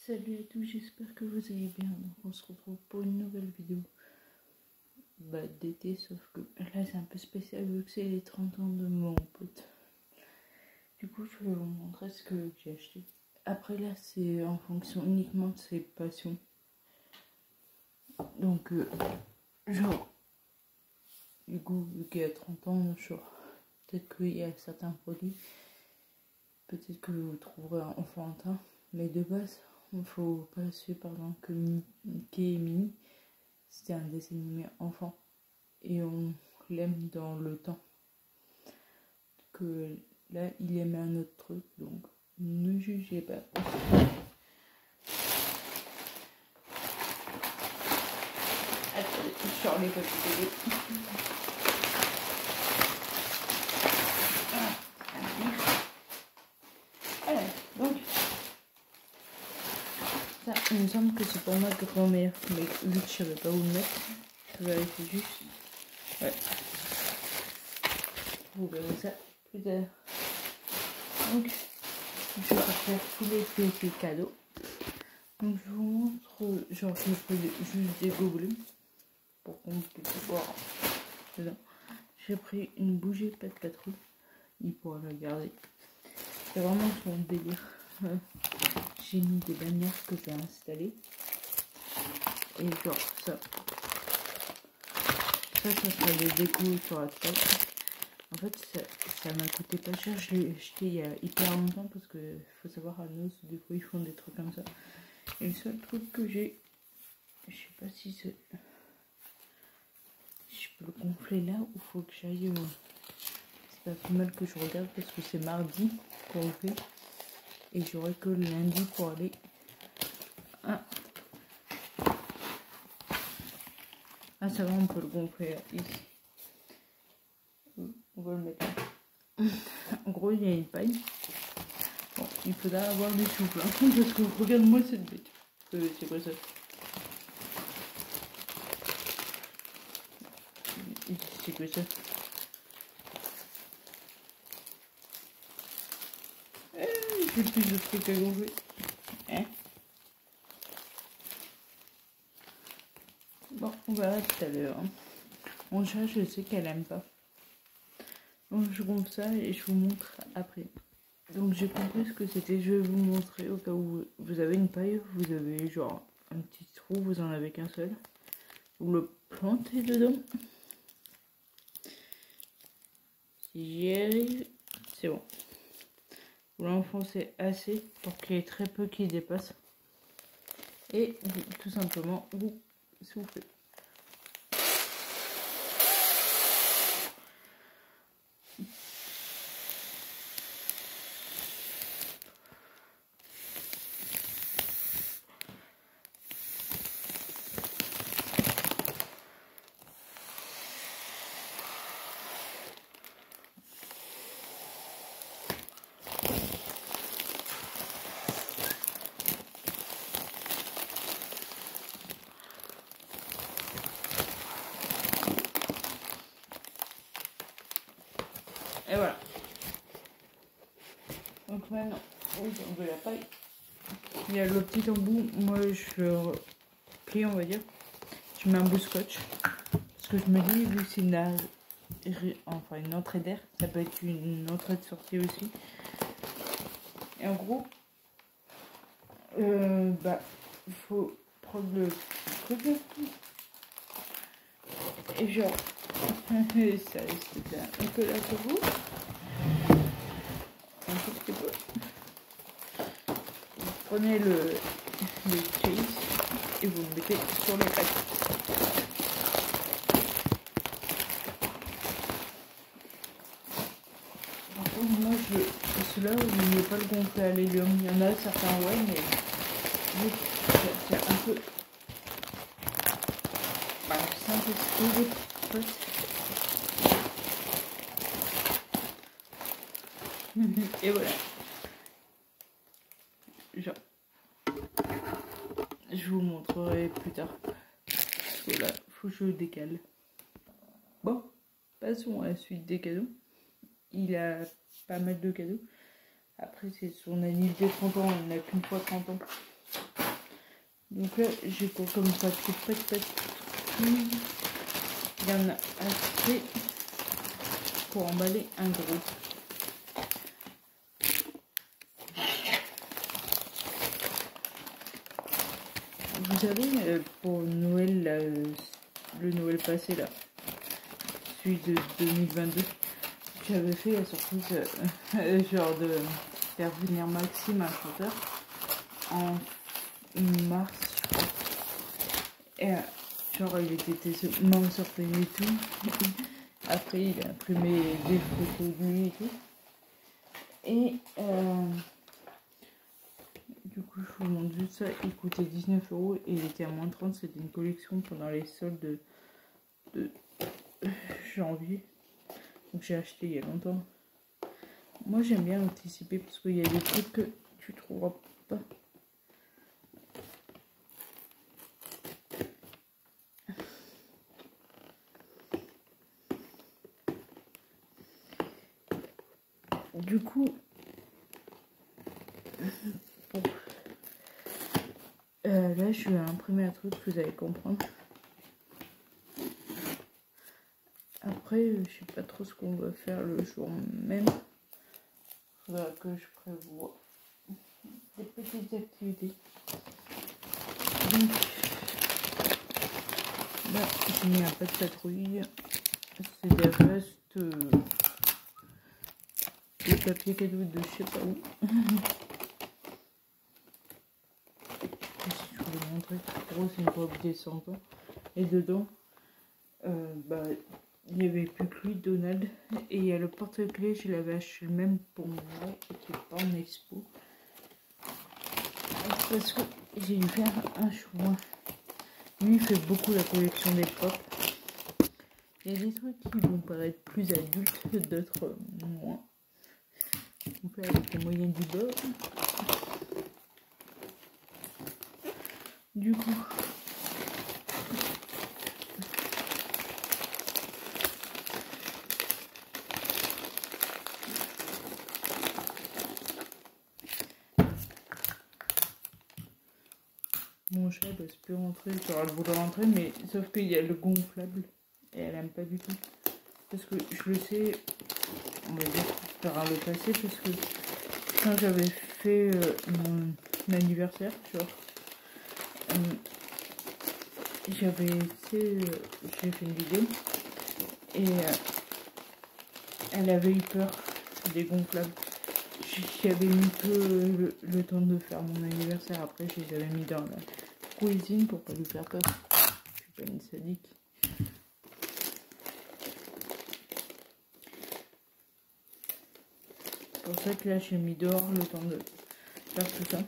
Salut à tous, j'espère que vous allez bien. Donc on se retrouve pour une nouvelle vidéo d'été, sauf que là c'est un peu spécial vu que c'est les 30 ans de mon pote. Du coup je vais vous montrer ce que j'ai acheté. Après là c'est en fonction uniquement de ses passions. Donc genre du coup vu qu'il y a 30 ans, genre peut-être qu'il y a certains produits, peut-être que vous trouverez enfantin, mais de base il faut pas suivre par exemple que Mickey et Minnie, c'était un dessin animé enfant et on l'aime dans le temps. Que là il aimait un autre truc, donc ne jugez pas. Attendez, je sors les papiers télé. Voilà, donc ça, il me semble que c'est pour ma grand-mère, mais vu que je savais pas où le mettre, je vais vérifier juste. Ouais. Vous verrez ça plus tard. Donc, je vais faire tous les petits cadeaux. Donc, je vous montre, genre, je fais juste des gobelins pour qu'on puisse voir dedans. J'ai pris une bougie Pat Patrouille, il pourra la garder. C'est vraiment son délire. J'ai mis des bannières que j'ai installées. Et genre, ça sera des décos sur la table. En fait, ça m'a coûté pas cher. Je l'ai acheté il y a hyper longtemps parce que faut savoir, à Nos, des fois ils font des trucs comme ça. Et le seul truc que j'ai, je sais pas si c'est, je peux le gonfler là ou faut que j'aille. C'est pas plus mal que je regarde parce que c'est mardi qu'on le fait et j'aurai que le lundi pour aller. Ah ça va, on peut le gonfler ici. On va le mettre là. En gros, il y a une paille. Bon, il faudra avoir du souffle, hein, parce que regarde-moi cette bête. C'est quoi ça? C'est quoi ça? J'ai plus de trucs à gonfler. Hein? Bon, on verra tout à l'heure. Mon chat, je sais qu'elle aime pas. Donc je gonfle ça et je vous montre après. Donc j'ai compris ce que c'était, je vais vous montrer au cas où vous avez une paille, vous avez genre un petit trou, vous en avez qu'un seul. Vous le plantez dedans. Si j'y arrive, c'est bon. Vous l'enfoncez assez pour qu'il y ait très peu qui dépasse. Et tout simplement, vous soufflez. Et voilà. Donc maintenant, vous enlevez la paille. Il y a le petit embout. Moi, je le plie, on va dire. Je mets un bout scotch. Parce que je me dis, vu que c'est une entrée d'air, ça peut être une entrée de sortie aussi. Et en gros, il faut prendre le truc et genre, ça c'était un peu là pour vous. Un tout petit peu. Vous prenez le cheese et vous le mettez sur le paquet. Moi, celui-là, je ne vais pas le gonfler à l'hélium. Il y en a certains, ouais, mais c'est un peu. C'est un peu trop. Et voilà. Genre. Je vous montrerai plus tard. Parce que là, faut que je le décale. Bon, passons à la suite des cadeaux. Il a pas mal de cadeaux. Après, c'est son anniversaire de 30 ans, on n'a qu'une fois 30 ans. Donc là, j'ai quoi comme papier? Pas de papier. Il y en a assez pour emballer un gros. Vous savez, pour Noël, là, le Noël passé, là, celui de 2022, j'avais fait la surprise, genre de faire venir Maxime, un chanteur, en mars, je crois. Et genre, il était tellement surpris et tout. Après, il a imprimé des photos de lui et tout. Et du coup, je vous montre juste ça. Il coûtait 19 € et il était à moins 30. C'était une collection pendant les soldes de janvier. Donc, j'ai acheté il y a longtemps. Moi, j'aime bien anticiper parce qu'il y a des trucs que tu trouveras pas. Du coup, bon. Là, je vais imprimer un truc que vous allez comprendre. Après, je sais pas trop ce qu'on va faire le jour même. Il faudra que je prévoie des petites activités. Donc, là, j'ai mis un pas de patrouille. C'est des restes de papier cadeau de je sais pas où. Je vous l'ai montré. Gros, c'est une robe des 100 ans. Et dedans, il n'y avait plus que lui, Donald. Et il y a le porte-clés, je l'avais acheté le même pour moi, qui n'est pas en expo. Parce que j'ai dû faire un choix. Lui, il fait beaucoup la collection des pop. Il y a des trucs qui vont paraître plus adultes, d'autres moins. On fait avec les moyens du bord. Du coup, mon chat ne peut rentrer. Genre, elle voudrait rentrer, mais sauf qu'il y a le gonflable. Et elle aime pas du tout. Parce que je le sais, on va dire, par le passé, parce que quand j'avais fait mon anniversaire, genre, j'avais été, j'ai fait une vidéo et elle avait eu peur des gonflables. J'avais mis peu le temps de faire mon anniversaire. Après, je les avais mis dans la cuisine pour pas lui faire peur. Je suis pas une sadique. C'est pour ça que là, j'ai mis dehors le temps de faire tout ça.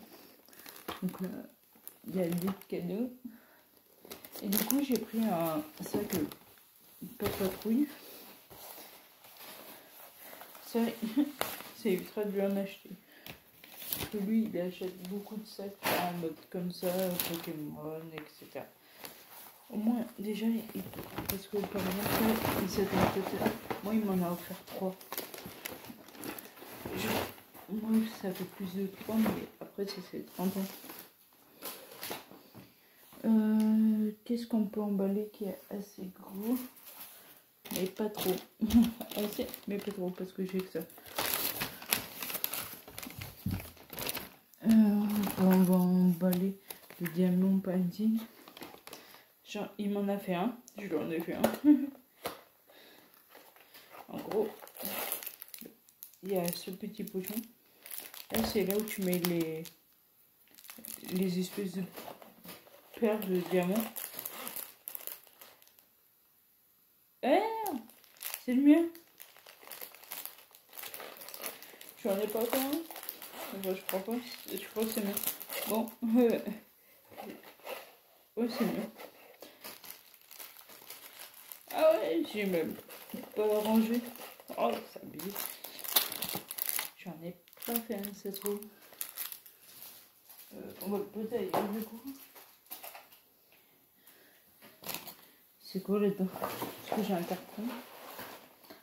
Donc là, il y a des cadeaux. Et du coup, j'ai pris un sac pas de patrouille. C'est ultra dur à acheter. Parce que lui, il achète beaucoup de sacs en mode comme ça, Pokémon, etc. Au moins, déjà, parce que par exemple, il s'attend peut-être. Moi, il m'en a offert 3. Moi, ça fait plus de 3, mais après, ça fait 30 ans. Qu'est-ce qu'on peut emballer qui est assez gros? Mais pas trop. Assez, mais pas trop, parce que j'ai que ça. On va emballer le diamant painting. Genre, il m'en a fait un. Je lui en ai fait un. En gros, il y a ce petit pochon. Là, c'est là où tu mets les espèces de perles de diamants. C'est le mien. J'en ai pas encore un. Enfin, je crois pas. Je crois que c'est mien. Bon. Ouais, c'est mien. Ah ouais, j'ai même pas rangé. Oh, ça bise. J'en ai pas fait un, ça se trouve. On va peut-être aller du coup. C'est quoi là-dedans? Est-ce que j'ai un carton?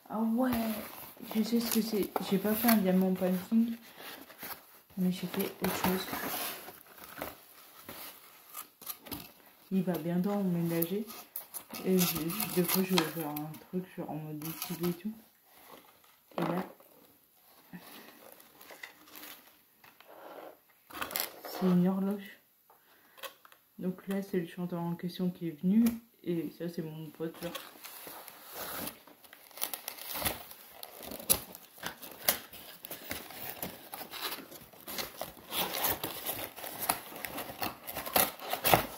Ah ouais, je sais ce que c'est. J'ai pas fait un diamant painting, mais j'ai fait autre chose. il va bientôt emménager. Et des fois, je vais faire un truc genre en mode utile et tout. Et là, c'est une horloge. Donc là, c'est le chanteur en question qui est venu. Et ça, c'est mon pote. Genre.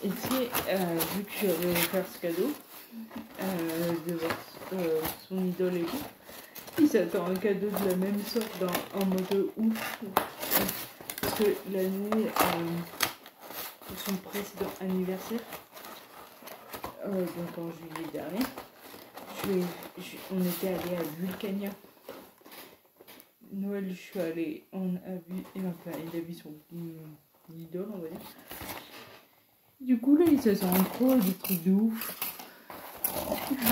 Et c'est, vu que je vais faire ce cadeau, de voir son idole et tout, il s'attend à un cadeau de la même sorte en mode ouf. Parce que l'année de son précédent anniversaire, donc en juillet dernier, on était allé à Vulcania. Noël, je suis allée, on a vu, enfin, il a vu son idole, on va dire. Du coup, là, il se sent trop des trucs de ouf.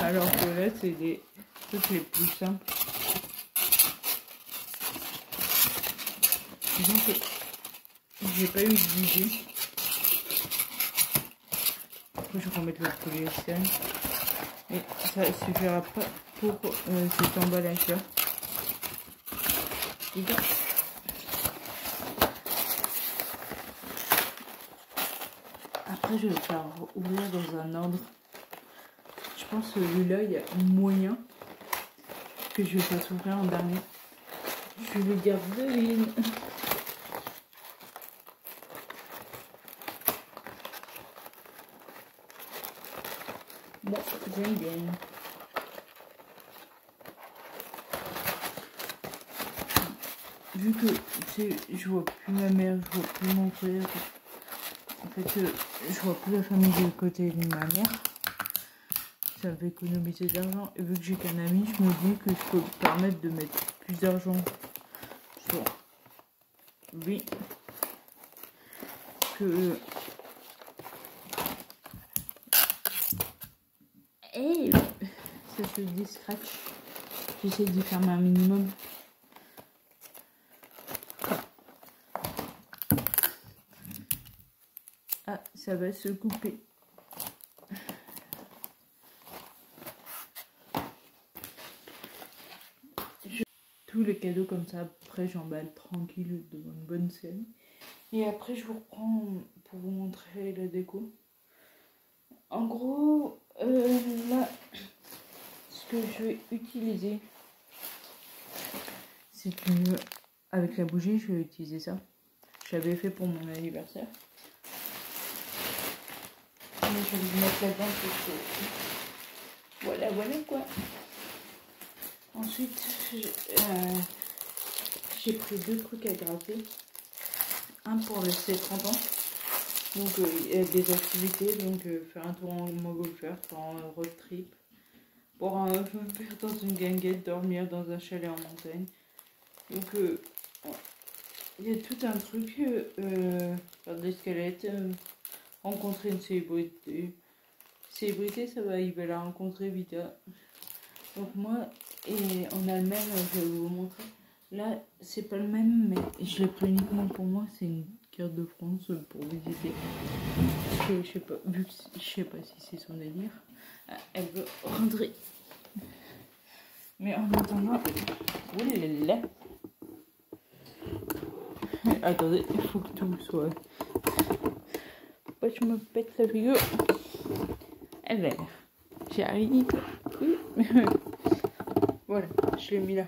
Alors que là, c'est des trucs les plus simples. Disons que j'ai pas eu d'idée. Après, je vais remettre le polyestyrène. Et ça suffira pas pour cet emballage-là. Après, je vais le faire ouvrir dans un ordre. Je pense que celui-là, il y a moyen que je fasse ouvrir en dernier. Je vais dire devine. Bon, j'aime bien. Vu que je vois plus ma mère, je vois plus mon frère. En fait, je vois plus la famille du côté de ma mère. Ça me fait économiser de l'argent. Et vu que j'ai qu'un ami, je me dis que je peux me permettre de mettre plus d'argent sur lui que... Hey, ça se dit scratch. J'essaie d'y faire un minimum. Ah, ça va se couper. Tous les cadeaux comme ça, après j'emballe tranquille devant une bonne scène. Et après je vous reprends pour vous montrer la déco. En gros, là, ce que je vais utiliser, c'est que avec la bougie, je vais utiliser ça. J'avais fait pour mon anniversaire. Mais je vais vous mettre là-dedans parce que... Voilà quoi. Ensuite, j'ai pris 2 trucs à gratter. Un pour le C30 ans. Donc il y a des activités, donc faire un tour en montgolfière, faire un road trip, pour faire dans une guinguette, dormir dans un chalet en montagne. Donc il y a tout un truc, faire des squelettes, rencontrer une célébrité. Célébrité, ça va, il va la rencontrer vite. Donc moi, et en Allemagne, je vais vous montrer. Là, c'est pas le même, mais je l'ai pris uniquement pour moi. C'est une carte de France pour visiter. Je sais pas, vu que je sais pas si c'est son délire. Elle veut rentrer. Mais en attendant, oui là. Attendez, il faut que tout soit. Pas que je me pète la figure. Elle a l'air. J'arrive. Oui. Voilà, je l'ai mis là.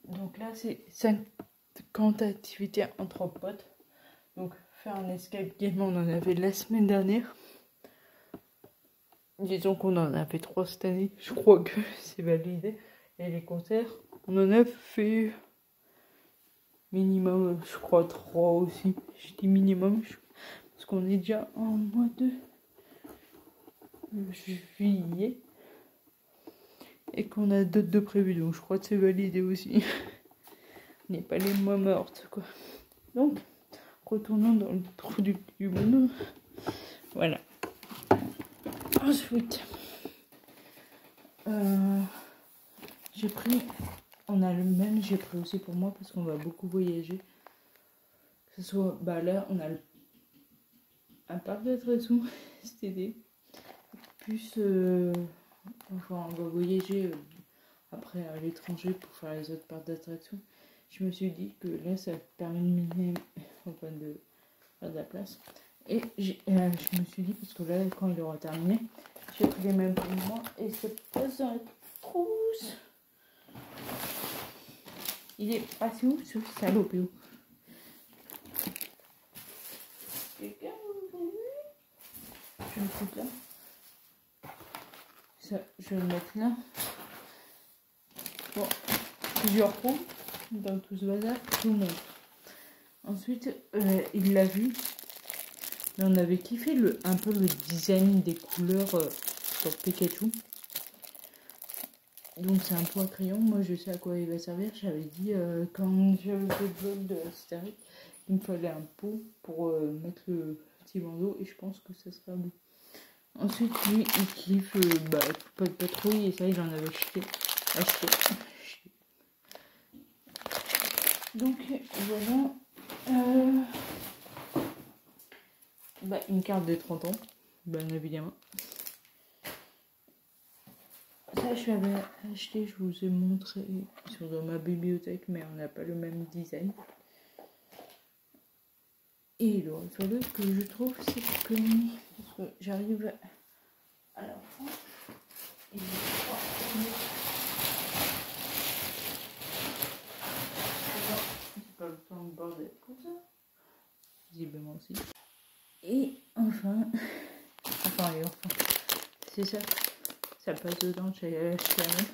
Donc là, c'est 50 activités entre potes. Donc, faire un escape game, on en avait la semaine dernière. Disons qu'on en a fait 3 cette année. Je crois que c'est validé. Et les concerts, on en a fait minimum, je crois 3 aussi. Je dis minimum, parce qu'on est déjà en mois de juillet. Et qu'on a d'autres de prévus. Donc, je crois que c'est validé aussi. On n'est pas les mois mortes, quoi. Donc, retournons dans le trou du monde. Voilà. Ensuite, j'ai pris, on a le même, j'ai pris aussi pour moi parce qu'on va beaucoup voyager. Que ce soit, bah là, on a un parc d'attractions cet été. Plus, enfin, on va voyager après à l'étranger pour faire les autres parcs d'attractions. Je me suis dit que là, ça permet de miner, enfin, de faire de la place. Et je me suis dit, parce que là, quand il aura terminé, j'ai pris les mêmes pour moi et c'est pas dans la trousse. Il est passé où ce salopio? Quelqu'un vous a vu? Je vais le foutre là. Ça, je vais le mettre là. Bon, plusieurs points dans tout ce bazar, je vous montre. Ensuite, il l'a vu. Mais on avait kiffé un peu le design des couleurs sur Pikachu. Donc c'est un pot à crayon. Moi je sais à quoi il va servir. J'avais dit quand j'avais fait le vlog de Astérix, il me fallait un pot pour mettre le petit bandeau. Et je pense que ça sera bon. Ensuite lui il kiffe pas de patrouille. Et ça il en avait acheté. Donc voilà. Une carte de 30 ans. Bien évidemment. Ça, je l'avais acheté, je vous ai montré dans ma bibliothèque, mais on n'a pas le même design. Et il aurait fallu que je trouve cette connerie, parce que j'arrive à la fin. Et c'est pas le temps de bordel pour ça. Visiblement aussi. Et enfin, c'est ça. Ça passe dedans chez Chanel.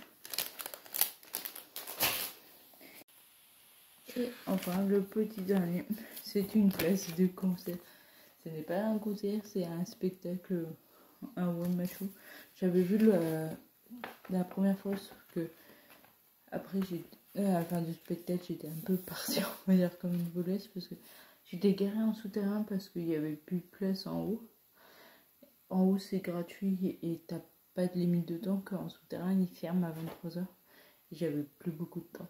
Et enfin, le petit dernier, c'est une place de concert. Ce n'est pas un concert, c'est un spectacle, un one-man show. J'avais vu la première fois, sauf que après, à la fin du spectacle, j'étais un peu partie, on va dire, comme une volette, parce que j'étais garée en souterrain parce qu'il n'y avait plus de place en haut. En haut, c'est gratuit et t'as pas de limite de temps, qu'en souterrain, il ferme à 23 h. J'avais plus beaucoup de temps.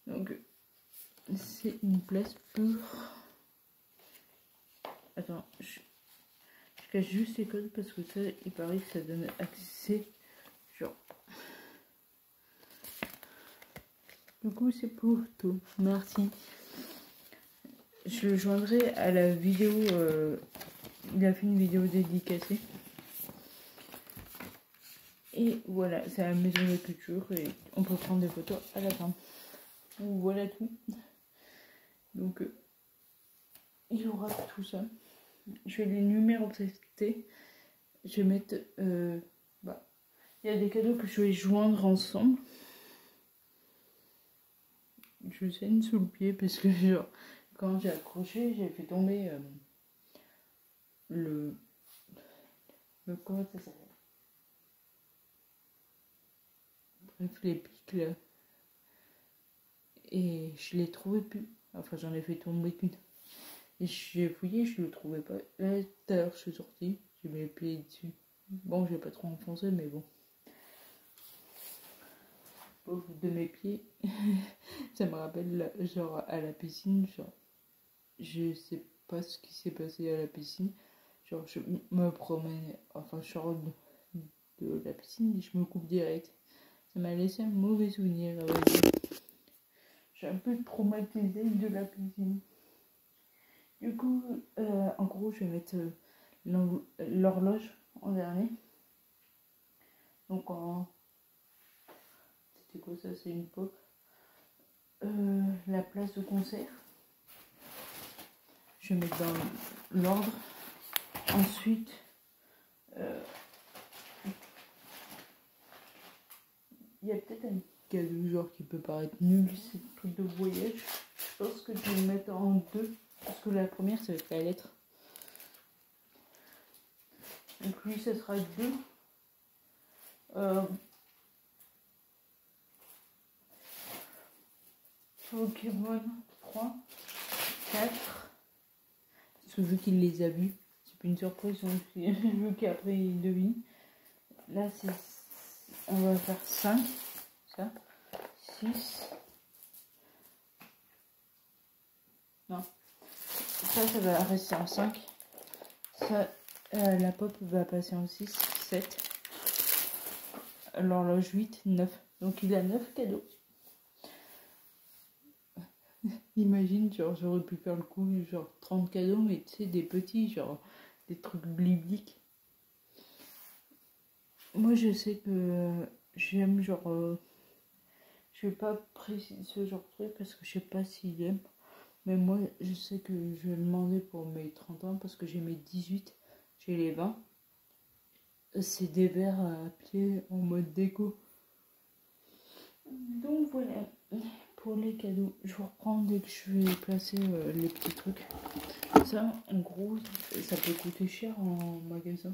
Donc, c'est une place pure. Attends, je cache juste les codes parce que ça, il paraît que ça donne accès. Genre. Du coup, c'est pour tout. Merci. Je le joindrai à la vidéo. Il a fait une vidéo dédicacée. Et voilà, c'est à la maison de culture et on peut prendre des photos à la fin. Donc, voilà tout. Donc, il y aura tout ça. Je vais les numéros précités. Je vais mettre. Il y a des cadeaux que je vais joindre ensemble. Je saigne sous le pied parce que genre, quand j'ai accroché, j'ai fait tomber comment ça s'appelle? Bref, les pics là. Et je l'ai trouvé plus. Enfin, j'en ai fait tomber qu'une. Et j'ai fouillé, je le trouvais pas. Là, tout à l'heure, je suis sortie, j'ai mis les pieds dessus. Bon, j'ai pas trop enfoncé, mais bon. Pauvre de mes pieds. Ça me rappelle, genre, à la piscine, genre, je sais pas ce qui s'est passé à la piscine. Genre, je me promène, enfin, je sors de la piscine et je me coupe direct. Ça m'a laissé un mauvais souvenir, on va dire. J'ai un peu traumatisé de la piscine. Du coup, en gros, je vais mettre l'horloge en dernier. Donc, c'était quoi ça? C'est une pop. La place de concert. Je vais mettre dans l'ordre. Ensuite, il y a peut-être un cadeau genre qui peut paraître nul, c'est le truc de voyage. Je pense que je vais le mettre en deux. Parce que la première, ça va être la lettre. Donc lui, ça sera 2. Pokémon 3, 4. Parce que vu qu'il les a vus, c'est plus une surprise, donc vu qu'après il devine. Là, c'est. On va faire 5. Ça. 6. Non. ça va rester en 5. Ça, la pop va passer en 6, 7. L'horloge 8, 9. Donc il a 9 cadeaux. Imagine, genre j'aurais pu faire le coup, genre 30 cadeaux, mais tu sais, des petits, genre des trucs blibliques. Moi je sais que j'aime genre... je vais pas préciser ce genre de truc parce que je sais pas s'il aime. Mais moi je sais que je vais le demander pour mes 30 ans parce que j'ai mes 18, j'ai les 20. C'est des verres à pied en mode déco. Donc voilà, pour les cadeaux, je vous reprends dès que je vais placer les petits trucs. Ça, en gros, ça peut coûter cher en magasin.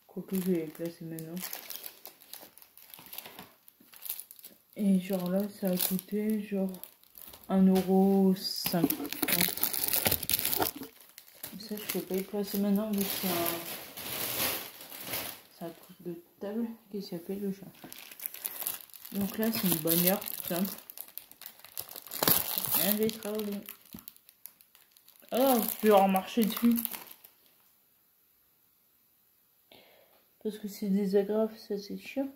Quoique je vais les placer maintenant. Et genre là, ça a coûté genre 1,50 €. Ça, je peux pas y placer maintenant vu que c'est un truc de table qui s'appelle le chat. Donc là, c'est une bannière tout simple. Rien d'extraordinaire. Oh, je vais remarcher dessus. Parce que c'est des agrafes, ça c'est chiant.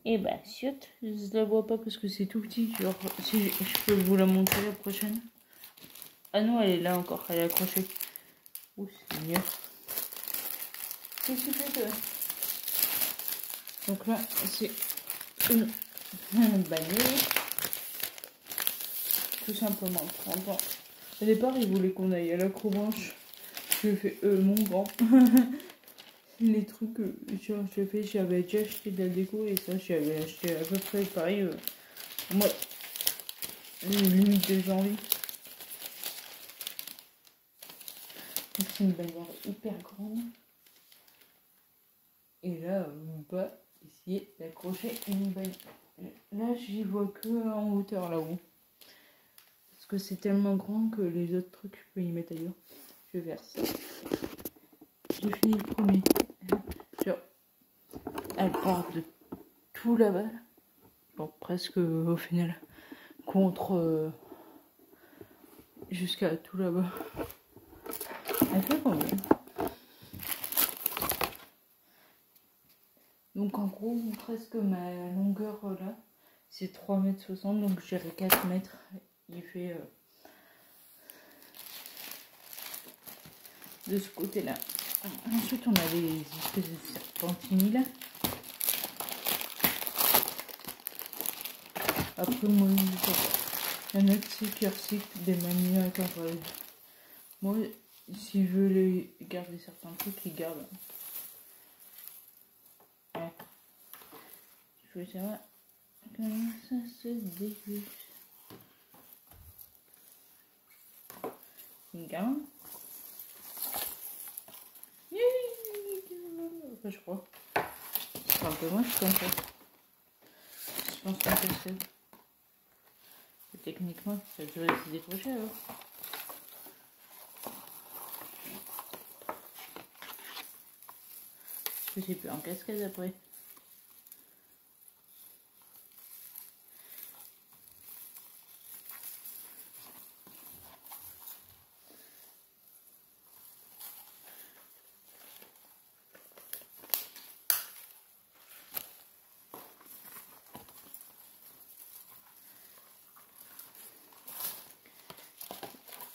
Et bah, chiotte, je la vois pas parce que c'est tout petit. Genre, si je peux vous la montrer la prochaine. Ah non, elle est là encore, elle est accrochée. Ouh, c'est mieux. Qu'est-ce que c'est que... Donc là, c'est une bannière. Tout simplement, 30 ans. Au départ, ils voulaient qu'on aille à l'acrobranche. Je fais mon grand. Les trucs, genre, j'avais déjà acheté de la déco et ça, j'avais acheté à peu près pareil. Moi, limite de janvier. C'est une bannière hyper grande. Et là, on va essayer d'accrocher une bannière. Là, j'y vois que en hauteur là-haut. Parce que c'est tellement grand que les autres trucs, je peux y mettre ailleurs. Je vais faire ça. J'ai fini le premier. Genre, elle part de tout là-bas. Bon, presque au final. Contre... jusqu'à tout là-bas. Elle fait combien? Donc en gros, presque ma longueur là, c'est 3,60 m. Donc j'irai 4 mètres. Il fait de ce côté-là. Ensuite, on a les espèces de serpentines là. Après, moi, il y en a qui recyclent des manières temporelles. Moi, s'il veut les garder certains trucs, il garde. Ouais. Je veux savoir comment ça se déguste. Une garde. Enfin, je crois. C'est un peu moche comme ça. Je pense que c'est... Techniquement, ça devrait se décrocher alors. Parce que c'est plus en cascade après.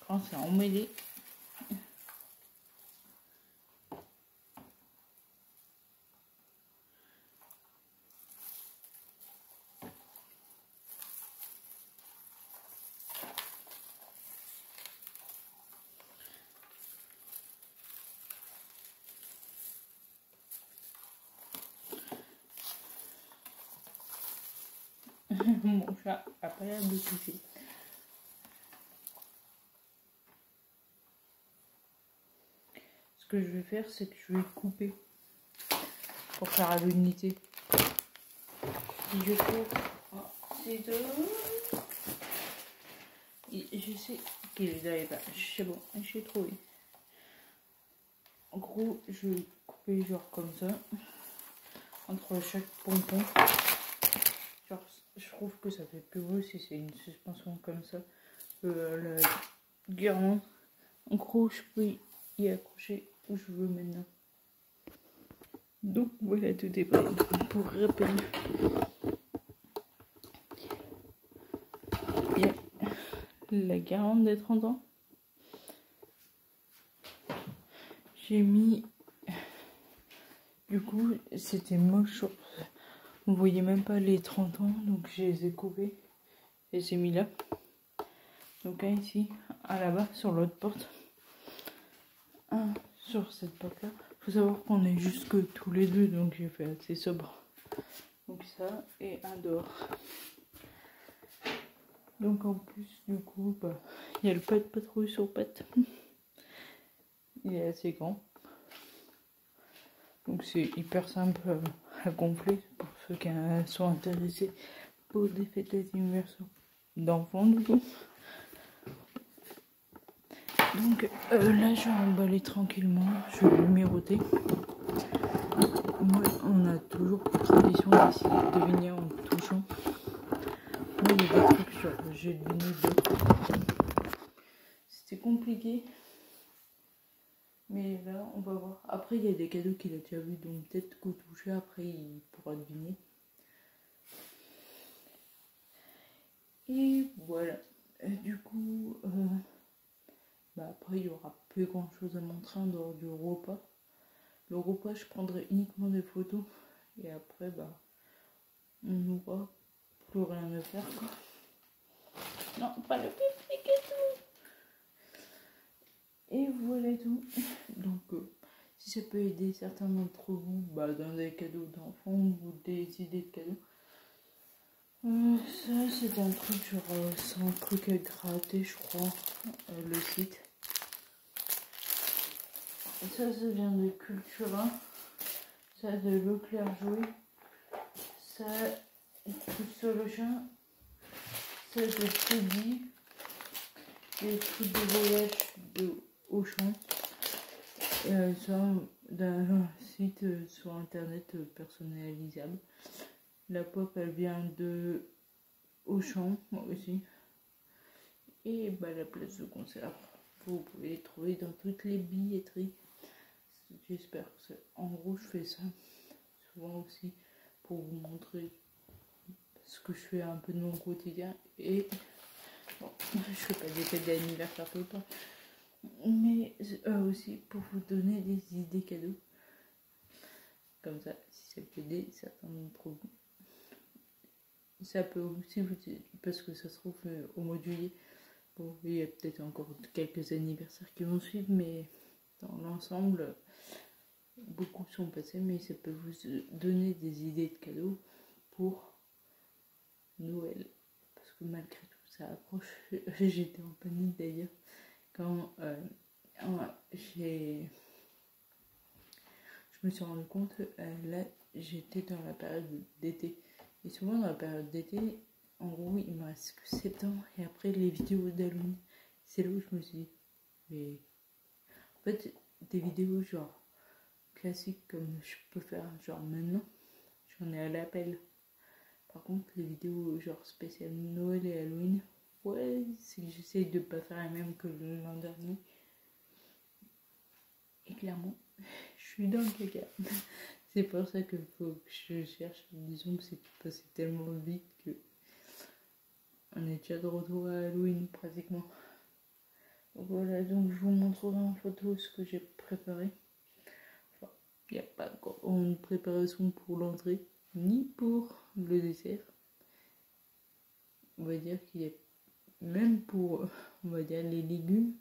Quand c'est emmêlé. Mon chat a pas l'air de toucher. Ce que je vais faire, c'est que je vais couper pour faire à l'unité. Si je trouve ces deux, je sais qu'il n'avait pas. C'est bon, j'ai trouvé. En gros, je vais couper genre comme ça entre chaque pompon. Genre je trouve que ça fait plus beau si c'est une suspension comme ça. La guirlande, en gros, je peux y accrocher où je veux maintenant. Donc voilà, tout est prêt. Pour rappel, il y a la guirlande des 30 ans. J'ai mis... Du coup, c'était moche. On voyait même pas les 30 ans, donc je les ai coupés. Et j'ai mis là. Donc un ici, un là-bas, sur l'autre porte. Un sur cette porte-là. Faut savoir qu'on est jusque tous les deux, donc j'ai fait assez sobre. Donc ça, et un dehors. Donc en plus, du coup, bah, il y a le pas de patrouille sur pattes. Il est assez grand. Donc c'est hyper simple à gonfler pour ceux qui sont intéressés pour des fêtes d'anniversaire d'enfants du coup. Donc là je vais emballer tranquillement, je vais numéroter. Moi on a toujours pour tradition d'essayer de deviner en touchant. Moi il y a des trucs genre j'ai deviné d'autres. C'était compliqué. Mais là, on va voir. Après, il y a des cadeaux qu'il a déjà vus, donc peut-être qu'au toucher, après, il pourra deviner. Et voilà. Du coup, bah après, il n'y aura plus grand-chose à montrer en dehors du repas. Le repas, je prendrai uniquement des photos. Et après, bah, on n'aura plus rien à faire, quoi. Non, pas le pique et tout. Et voilà tout. Donc, si ça peut aider certains d'entre vous bah, dans des cadeaux d'enfants ou des idées de cadeaux. Ça c'est un truc genre c'est un truc à gratter je crois le site. Et ça vient de Cultura. Ça de Leclerc Jouet. Ça truc sur le chien. Ça de Teddy. Des trucs de voyage de Auchan. Ça d'un site sur internet personnalisable. La pop elle vient de Auchan moi aussi. Et bah, la place de concert, vous pouvez les trouver dans toutes les billetteries. J'espère que en gros je fais ça souvent aussi pour vous montrer ce que je fais un peu de mon quotidien. Et bon, je fais pas des fêtes d'anniversaire tout le temps, mais aussi pour vous donner des idées cadeaux. Comme ça, si ça peut aider certains d'entre vous. Ça peut aussi vous aider, parce que ça se trouve au mois de juillet. Bon, il y a peut-être encore quelques anniversaires qui vont suivre, mais dans l'ensemble, beaucoup sont passés, mais ça peut vous donner des idées de cadeaux pour Noël. Parce que malgré tout, ça approche. J'étais en panique d'ailleurs quand je me suis rendu compte, là, j'étais dans la période d'été. Et souvent, dans la période d'été, en gros, il me reste que septembre et après les vidéos d'Halloween. C'est là où je me suis dit, mais en fait, des vidéos genre classiques comme je peux faire genre maintenant, j'en ai à l'appel. Par contre, les vidéos genre spéciales Noël et Halloween, ouais, c'est que j'essaye de pas faire la même que l'an dernier. Et clairement, je suis dans le caca. C'est pour ça qu'il faut que je cherche. Disons que c'est passé tellement vite que on est déjà de retour à Halloween pratiquement. Donc voilà, donc je vous montrerai en photo ce que j'ai préparé. Enfin, il n'y a pas grande préparation pour l'entrée, ni pour le dessert. On va dire qu'il y a même pour, on va dire, les légumes.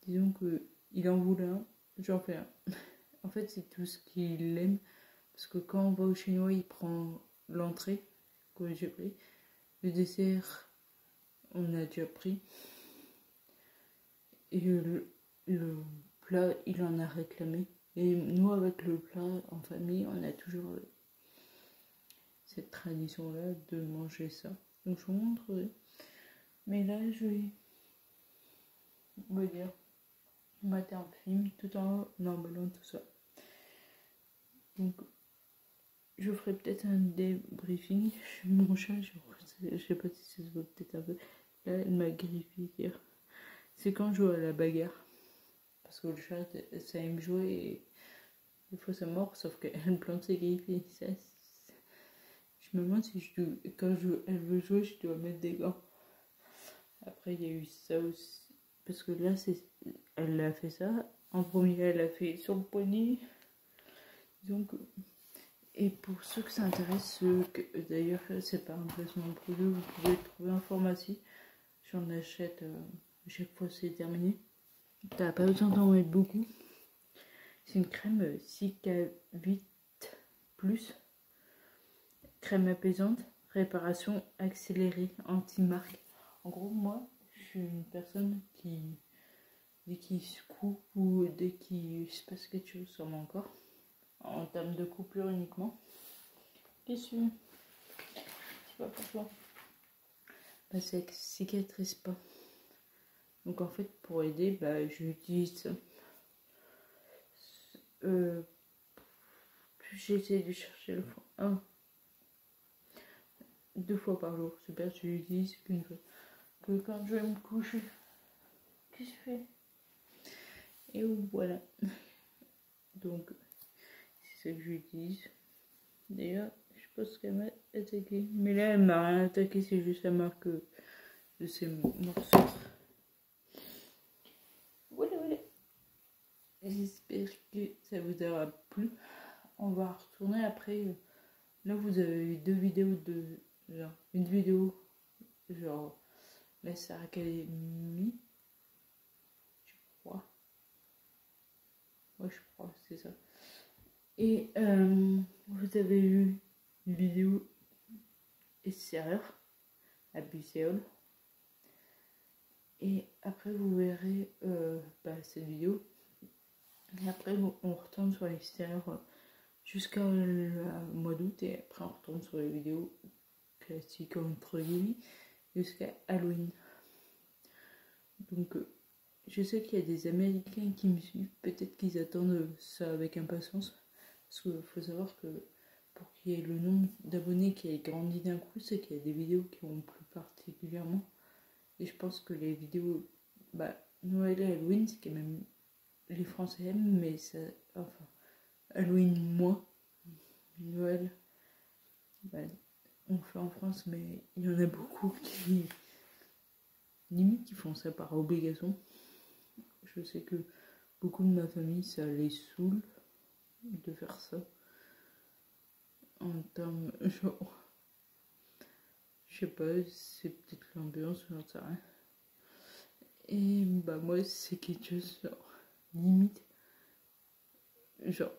Disons que il en voulait un, j'en fais un. En fait, c'est tout ce qu'il aime. Parce que quand on va au chinois, il prend l'entrée que j'ai pris. Le dessert, on a déjà pris. Et le plat, il en a réclamé. Et nous, avec le plat en famille, on a toujours cette tradition-là de manger ça. Donc, je vous montrerai. Mais là, je vais vous dire, mater un film tout en emballant tout ça. Donc, je ferai peut-être un débriefing. Mon chat, je sais pas si ça se voit peut-être un peu. Là, elle m'a griffé hier. C'est quand je joue à la bagarre. Parce que le chat, ça aime jouer et des fois ça mord, sauf qu'elle me plante ses griffes. Je me demande si quand elle veut jouer, je dois mettre des gants. Après, il y a eu ça aussi. Parce que là, elle a fait ça. En premier, elle a fait sur le poignet. Donc, et pour ceux que ça intéresse, d'ailleurs, c'est pas un placement de produit, vous pouvez le trouver en pharmacie. J'en achète à chaque fois, c'est terminé. T'as pas besoin d'en mettre beaucoup. C'est une crème Cicalit Plus. Crème apaisante, réparation accélérée, anti-marque. En gros, moi, je suis une personne qui, dès qu'il se coupe ou dès qu'il se passe quelque chose sur mon corps, en termes de coupure uniquement, qu'est-ce que c'est pas pour toi? Bah, ça cicatrise pas. Donc en fait, pour aider, bah, j'utilise ça. J'essaie de chercher le fond. 2 fois par jour, super, je l'utilise qu'une fois. Que quand je vais me coucher, qu'est-ce que je fais? Et voilà. Donc, c'est ça que j'utilise. D'ailleurs, je pense qu'elle m'a attaqué. Mais là, elle m'a rien attaqué, c'est juste la marque de ces morceaux. Voilà. J'espère que ça vous aura plu. On va retourner après. Là, vous avez eu 2 vidéos de. Genre, une vidéo, genre, la Star Academy. Je crois. Ouais, je crois, c'est ça. Et vous avez eu une vidéo extérieure à Bucéol. Et après, vous verrez cette vidéo. Et après, on retourne sur l'extérieur jusqu'au mois d'août. Et après, on retourne sur les vidéos classiques entre guillemets jusqu'à Halloween. Donc, je sais qu'il y a des Américains qui me suivent. Peut-être qu'ils attendent ça avec impatience. Parce qu'il faut savoir que pour qu'il y ait le nombre d'abonnés qui ait grandi d'un coup, c'est qu'il y a des vidéos qui ont plu particulièrement. Et je pense que les vidéos, Noël et Halloween, c'est quand même les Français aiment, mais ça, enfin, Halloween moins. Noël, on le fait en France, mais il y en a beaucoup qui, limite, qui font ça par obligation. Je sais que beaucoup de ma famille, ça les saoule de faire ça. En termes, genre, je sais pas, c'est peut-être l'ambiance, j'en sais rien. Et moi, c'est quelque chose, genre, limite, genre,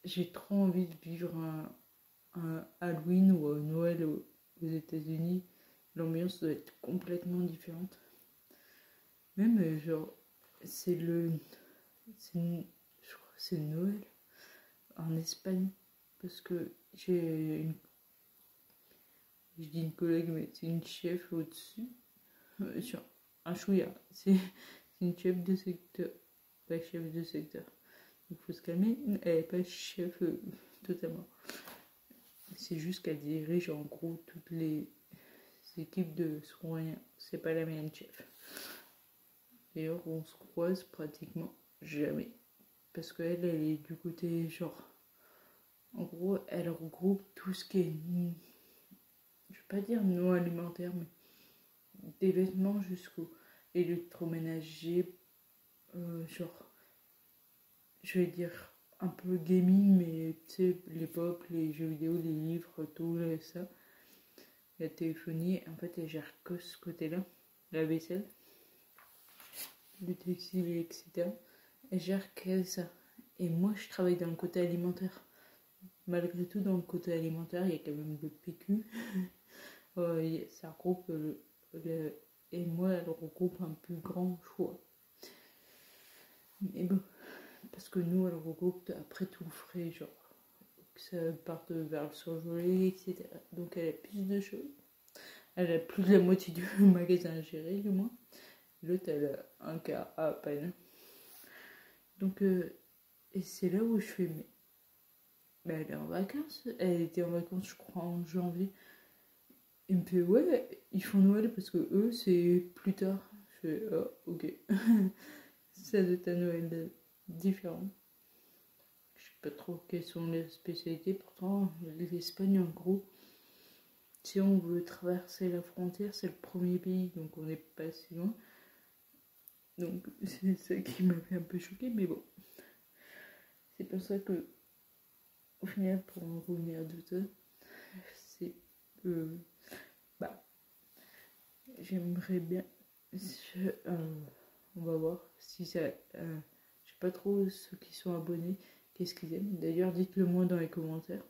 j'ai trop envie de vivre un Halloween ou un Noël aux États-Unis. L'ambiance doit être complètement différente. Même, genre, je crois que c'est Noël en Espagne. Parce que je dis une collègue, mais c'est une chef au-dessus. Genre, un chouïa. C'est une chef de secteur. Pas chef de secteur. Il faut se calmer. Elle n'est pas chef totalement. C'est juste qu'elle dirige en gros toutes les équipes de soins. C'est pas la même chef. D'ailleurs, on se croise pratiquement jamais. Parce qu'elle est du côté genre. En gros, elle regroupe tout ce qui est. Je vais pas dire non alimentaire, mais des vêtements jusqu'au électroménager. Genre. Je vais dire un peu gaming, mais tu sais, les pop, les jeux vidéo, les livres, tout ça. La téléphonie, en fait, elle gère que ce côté-là. La vaisselle, le textile, etc. Elle gère que ça. Et moi, je travaille dans le côté alimentaire. Malgré tout, dans le côté alimentaire, il y a quand même le PQ. Ça regroupe et moi, elle regroupe un plus grand choix. Mais bon, parce que nous, elle regroupe après tout le frais, genre que ça parte vers le surgelé, etc. Donc elle a plus de choses. Elle a plus de la moitié du magasin à gérer, du moins. L'autre, elle a un quart à peine. Donc, et c'est là où je fais, mais Mais elle est en vacances. Elle était en vacances, je crois, en janvier. Il me fait, ouais, ils font Noël parce que eux, c'est plus tard. Je fais, oh, ok. Ça doit être un Noël différent. Je sais pas trop quelles sont les spécialités. Pourtant, l'Espagne, en gros, si on veut traverser la frontière, c'est le premier pays, donc on n'est pas si loin. Donc c'est ça qui m'a fait un peu choquer, mais bon. C'est pour ça que, au final, pour en revenir de ça, c'est... j'aimerais bien... on va voir si ça... je sais pas trop ceux qui sont abonnés, qu'est-ce qu'ils aiment. D'ailleurs, dites-le moi dans les commentaires.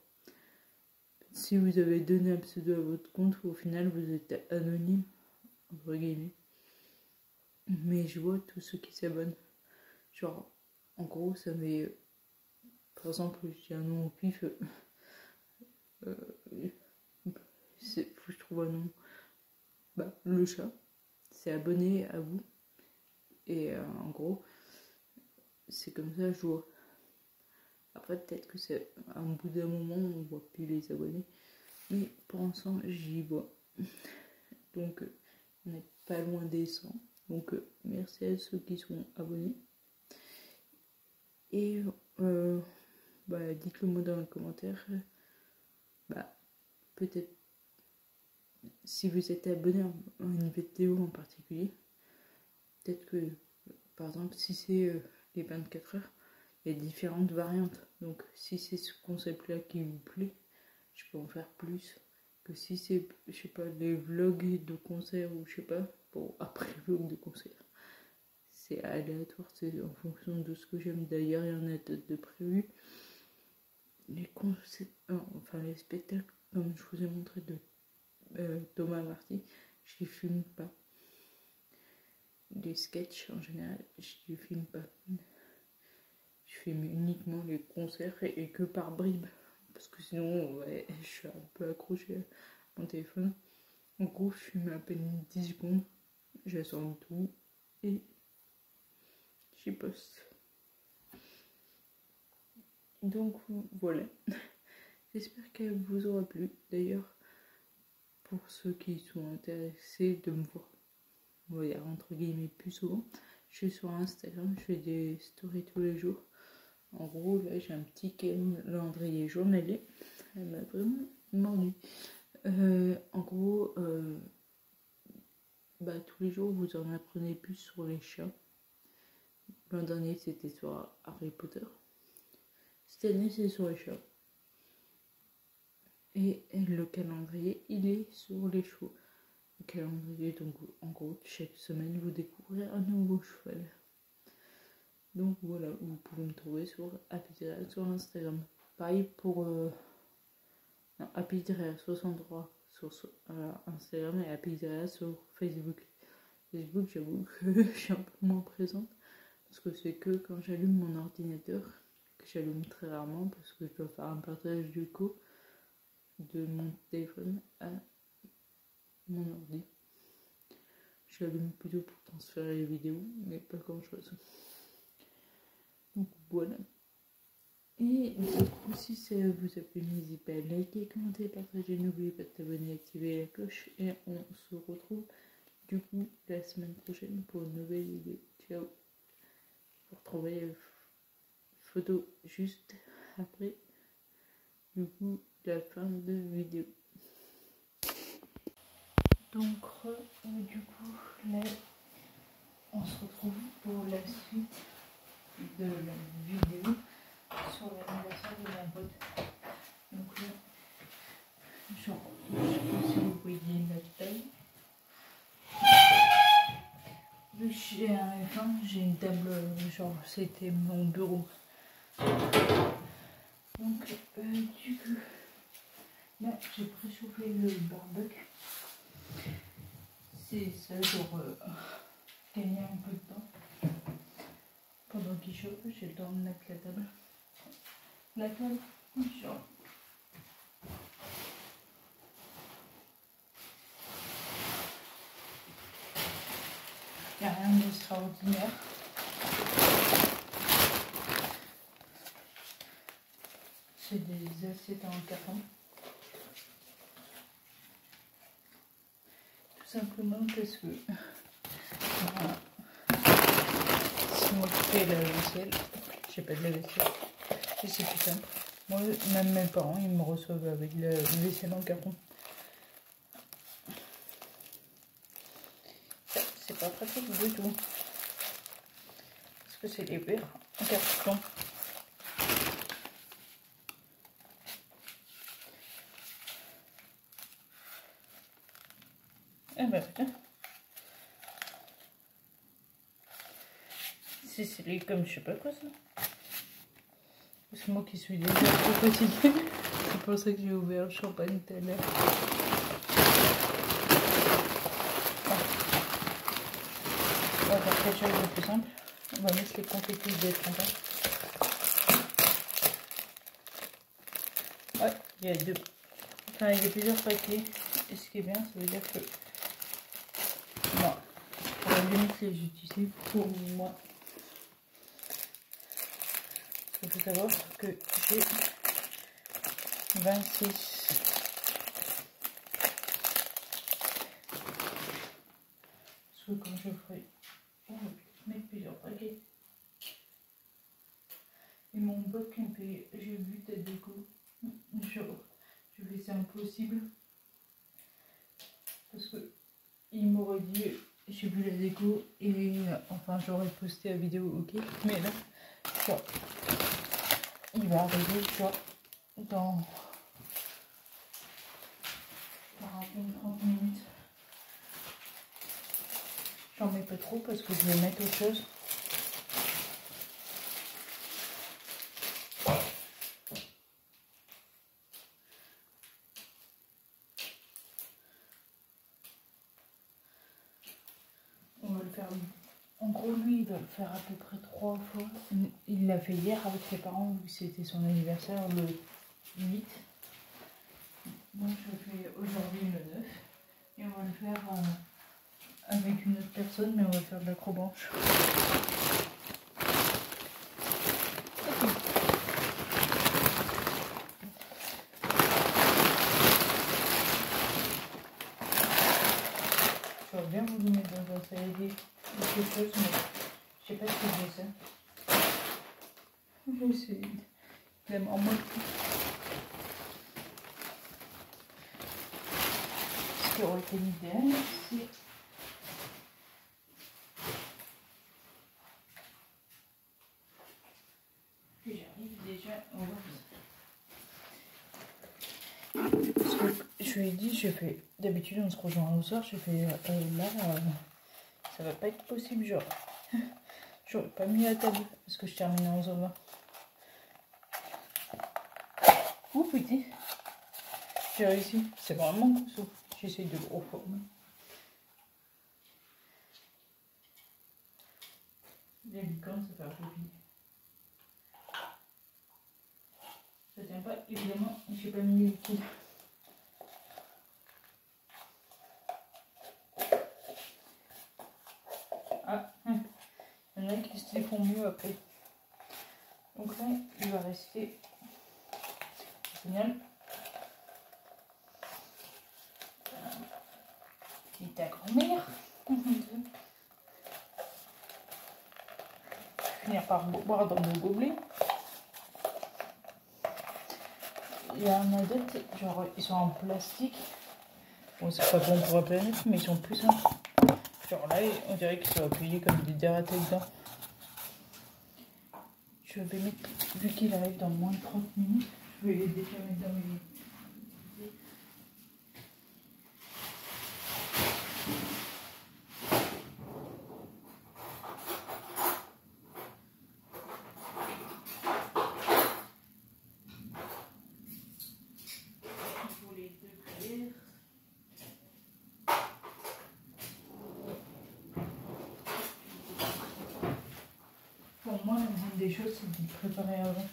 Si vous avez donné un pseudo à votre compte, au final, vous êtes anonyme, entre guillemets. Mais je vois tous ceux qui s'abonnent. Genre, en gros, ça met... par exemple, j'ai un nom au pif. Faut que je trouve un nom. Le chat, c'est abonné à vous. Et en gros, c'est comme ça, je vois. Après, peut-être que c'est à un bout d'un moment, on voit plus les abonnés. Mais pour l'instant, j'y vois. Donc, on n'est pas loin des 100. Donc, merci à ceux qui sont abonnés. Et dites-le moi dans les commentaires. Peut-être si vous êtes abonné à une vidéo en particulier. Peut-être que, par exemple, si c'est les 24 heures, il y a différentes variantes. Donc, si c'est ce concept-là qui vous plaît, je peux en faire plus que si c'est, je sais pas, les vlogs de concert ou je sais pas. Bon, après vlog de concert, c'est aléatoire, c'est en fonction de ce que j'aime. D'ailleurs, il y en a de prévus. Les concerts, les spectacles, comme je vous ai montré de Thomas Marty, je les filme pas. Les sketchs en général, je les filme pas. Je filme uniquement les concerts et que par bribes. Parce que sinon, ouais, je suis un peu accrochée à mon téléphone. En gros, je filme à peine 10 secondes. J'assemble tout et j'y poste. Donc voilà. J'espère qu'elle vous aura plu. D'ailleurs, pour ceux qui sont intéressés de me voir, on va dire entre guillemets plus souvent, je suis sur Instagram, je fais des stories tous les jours. En gros, là, j'ai un petit calendrier journalier. Elle m'a vraiment mordu. En gros, tous les jours, vous en apprenez plus sur les chats. L'an dernier, c'était sur Harry Potter. Cette année, c'est sur les chats. Et le calendrier, il est sur les chevaux. Le calendrier, donc en gros, chaque semaine, vous découvrez un nouveau cheval. Donc voilà, vous pouvez me trouver sur Happy sur Instagram. Pareil pour Happy63 sur Instagram et Happy sur Facebook. Facebook, j'avoue que je suis un peu moins présente parce que c'est que quand j'allume mon ordinateur, que j'allume très rarement parce que je dois faire un partage du coup de mon téléphone à mon ordi. J'allume plutôt pour transférer les vidéos, mais pas grand chose. Donc voilà. Et du coup, si ça vous a plu, n'hésitez pas à liker, commenter, partager, n'oubliez pas de t'abonner, activer la cloche et on se retrouve du coup la semaine prochaine pour une nouvelle vidéo. Ciao. Vous retrouvez la photo juste après du coup la fin de vidéo. Donc du coup là on se retrouve pour la suite de la vidéo sur l'anniversaire de ma pote. Donc là, genre, je sais pas si vous voyez la taille. Vu que j'ai un F1, j'ai une table, genre c'était mon bureau. Donc du coup, là j'ai préchauffé le barbecue. C'est ça, genre gagner un peu de temps. Pendant qu'il chauffe, j'ai le temps de mettre la table. La table, genre. Il n'y a rien C'est des assiettes en carton. Tout simplement parce que voilà, c'est moi qui fais la vaisselle. J'ai pas de la vaisselle. Et c'est plus simple. Moi, même mes parents, ils me reçoivent avec la vaisselle en carton. C'est pas pratique du tout. Parce que c'est des verres en carton. Eh ben putain. C'est scellé comme je sais pas quoi ça. C'est moi qui suis déjà trop fatiguée. C'est pour ça que j'ai ouvert le champagne tout à l'heure. On va faire quelque chose de plus simple. On va mettre les confettis d'être contents. Ouais, il y a deux. Enfin, il y a plusieurs paquets. Et ce qui est bien, ça veut dire que moi, on va limite les utiliser pour moi. Il faut savoir que j'ai 26. Parce que quand je ferai, on va mettre plusieurs paquets. Et mon pote qui me fait, j'ai vu ta déco. Je vais, c'est impossible. Parce que il m'aurait dit, j'ai vu la déco et enfin j'aurais posté la vidéo, ok. Mais là, genre, il va arriver, genre, dans 30 minutes. J'en mets pas trop parce que je vais mettre autre chose. On va le faire. En gros, lui, il va le faire à peu près 3 fois. Il l'a fait hier avec ses parents, vu que c'était son anniversaire le 8. Moi, je le fais aujourd'hui le 9. Et on va le faire avec une autre personne, mais on va faire de l'acrobranche. J'aurais bien voulu mettre dans un saladier ou quelque chose, mais je sais pas ce que je vais faire. Je vais essayer de la en mode. Ce qui aurait été l'idéal, c'est que j'arrive déjà au voir. Parce que je lui ai dit, je fais d'habitude on se rejoint au soir, je fais là, ça va pas être possible, genre. J'aurais pas mis la table parce que je termine à 11h20. Oh putain, j'ai réussi, c'est vraiment costaud. J'essaye de le reformer. Les licornes, ça fait un peu vide. Ça tient pas, évidemment, j'ai pas mis les liquides. Ah, il y en a qui se font mieux après. Donc là, il va rester. Génial. Et ta grand-mère. Finir par boire dans mon gobelet. Il y en a d'autres, genre ils sont en plastique. Bon, c'est pas bon pour la planète, mais ils sont plus simples. Genre là, on dirait qu'ils sont appuyés comme des dératés dedans. Je vais mettre, vu qu'il arrive dans moins de 30 minutes, je vais les déjà mettre dans mes. Pour moi, la moindre des choses, c'est de préparer avant.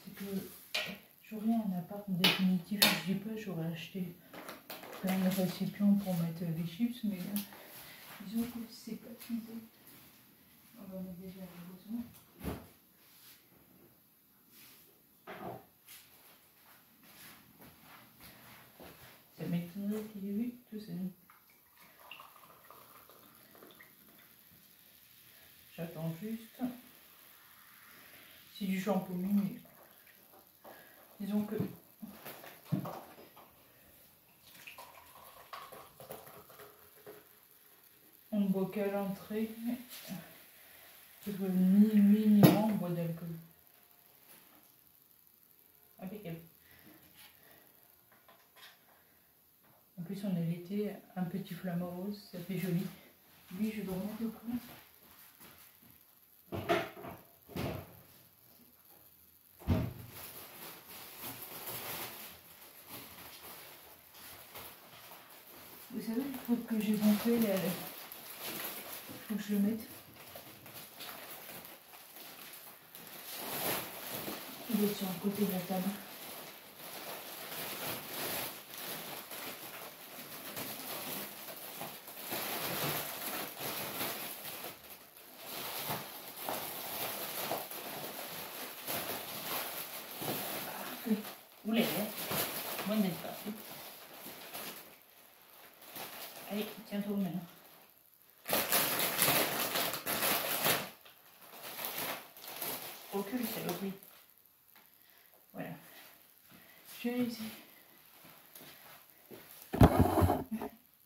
C'est que j'aurais un appart définitif, je dis pas, j'aurais acheté plein de récipients pour mettre les chips, mais là, disons que c'est pas l'idée. On va mettre déjà la boisson. Ça m'étonnerait qu'il ait vu tout ça. J'attends juste. C'est du shampoing, mais disons que on ne boit qu'à l'entrée. Parce que ni lui ni moi on boit d'alcool. Impeccable. En plus on est l'été, un petit flamant rose, ça fait joli. Lui je dois remettre au coin. Vous savez le truc que j'ai gonflé là, faut que je le mette. Il est sur le côté de la table. Oulala, moi n'est pas fait. Allez, tiens-toi maintenant. Recule, saloperie. Voilà. Je l'ai ici.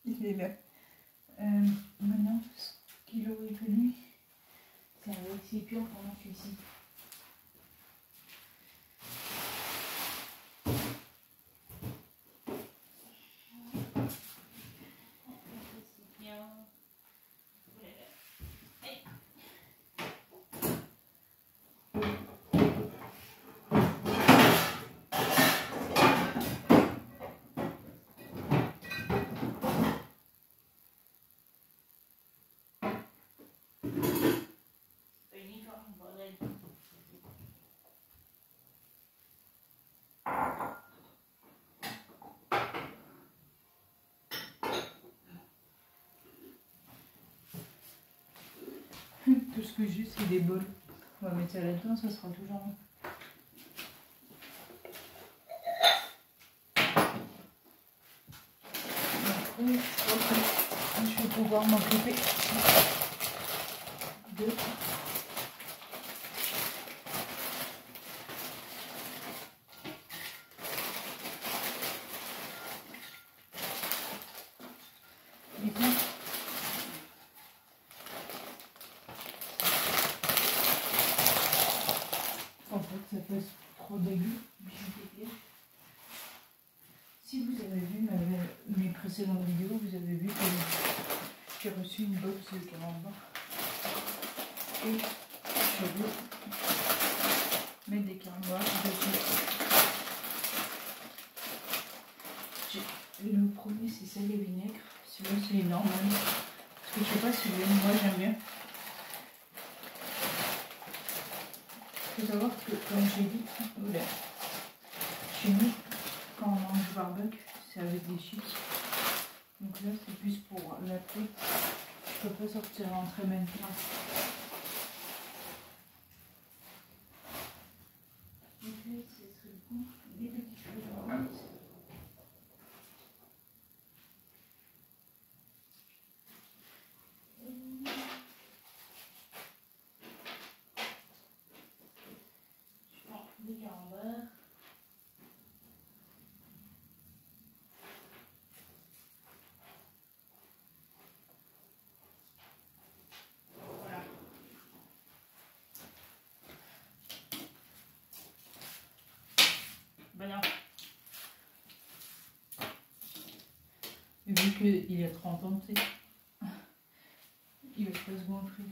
Il est là. Maintenant, ce qu'il aurait connu, c'est avec ses pions pendant que je suis ici. Tout ce que j'ai, c'est des bols. On va mettre ça là-dedans, ça sera toujours bon. Après, je vais pouvoir m'occuper de... En fait, ça passe trop d'aigus. Si vous avez vu mes précédentes vidéos, vous avez vu que j'ai reçu une box de carambars. Et je vais mettre des carambars dessus. Le premier, c'est sel et vinaigre. Celui-là, c'est normal. Parce que je sais pas si moi j'aime bien. Il faut savoir que, comme j'ai dit, voilà, chez nous, quand on mange barbecue, c'est avec des chips. Donc là, c'est plus pour l'après. Je peux pas sortir rentrer maintenant. Donc là, ce serait bon. Des petites friandises. Je prends des carambars. Ben non. Et vu qu'il a 30 ans, tu sais, il va pas se gonfler.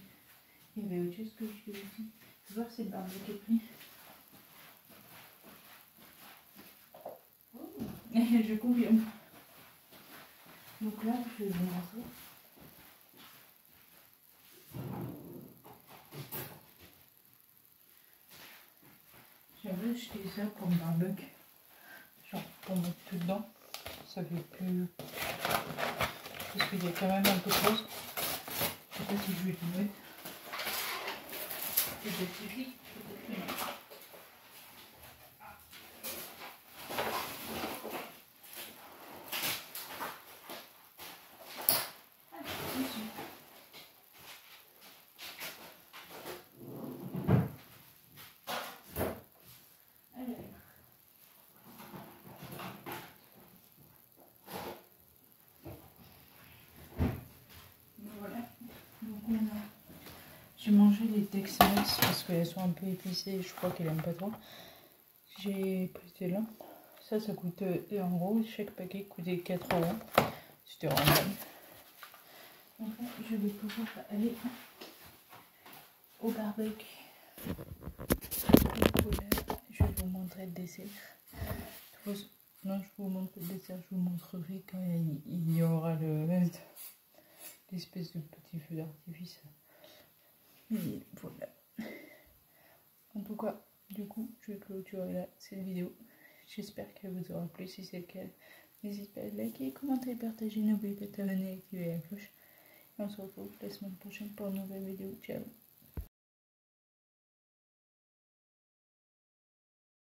Il y avait autre chose que je fais aussi. Tu vois, c'est le barbecue qui est pris. Je confirme. Donc là, je vais montrer. J'avais acheté ça comme barbecue. Genre pour mettre tout dedans. Ça fait plus... Parce qu'il y a quand même un peu de chose. Je sais pas si je vais le mettre. C'est des cycliques, peut-être que non. J'ai mangé les Tex-Mex parce qu'elles sont un peu épicées et je crois qu'elle aime pas trop. J'ai pris des lampes. Ça coûte 2 €. Chaque paquet coûtait 4 €. C'était rentable. Donc là, je vais pouvoir aller au barbecue. Voilà, je vais vous montrer le dessert. Non, je vous montre le dessert. Je vous montrerai quand il y aura l'espèce de petit feu d'artifice. Et voilà. En tout cas, du coup, je vais clôturer là cette vidéo. J'espère qu'elle vous aura plu. Si c'est le cas, n'hésitez pas à liker, commenter, partager. N'oubliez pas de t'abonner et activer la cloche. Et on se retrouve la semaine prochaine pour une nouvelle vidéo. Ciao!